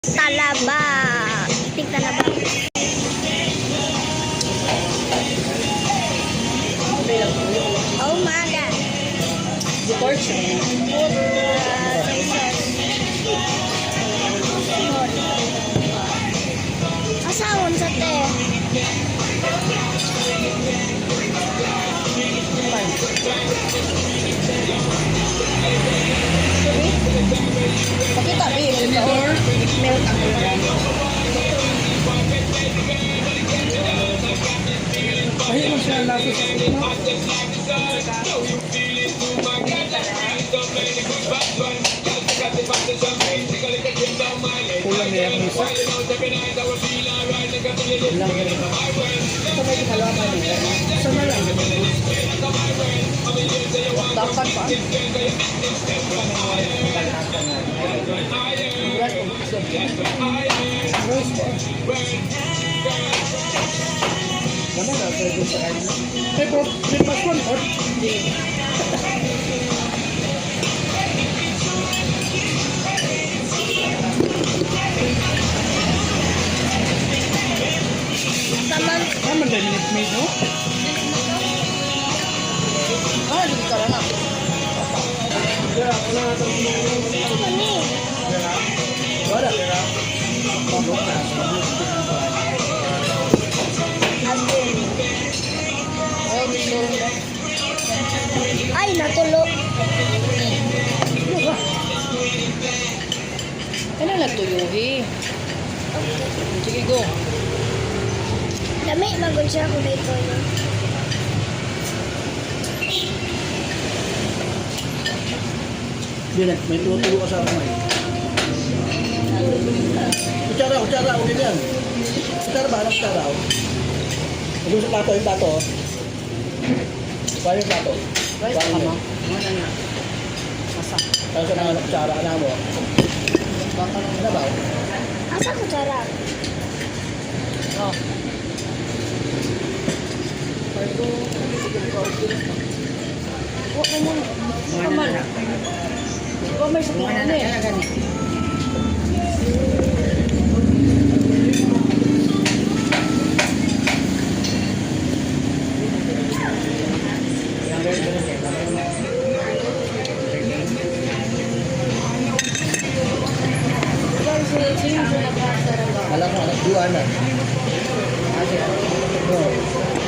Talaba. Tik talaba. Oh my God. Torch. Soy sauce. Asawon sa te. Pakita, B. Milk. Kahit mo siya laso sa kuno. Kulang na yung isa. Kulang na rin. Ito may halaman niya. Isa na lang. Dapat pa. Mana dah saya bisa ini. Pero lepas pun hot. Sama dah minit no? Ah, di karena. Ya, mana tu? Mani. Ada. Ay, natulo. Ano na tuyuhi? Sige, go. Dami, magod siya kung dito. Bilang, may tulo ka sa kamay. Kutsara, okay yan. Kutsara ba? Anong kutsara? Huwag sa plato, yung plato. Kaya yung plato. Right, Kaya tama. yun. Mana na? Asa? Kaya sa mga kutsara, alam mo. Baka lang. Ano ba? Asa ko cara? Oh. Parto. Huwag mo muna. Kamal. Ikaw may sa mga na yan. Alam mo, anak, 2 anak. Oh.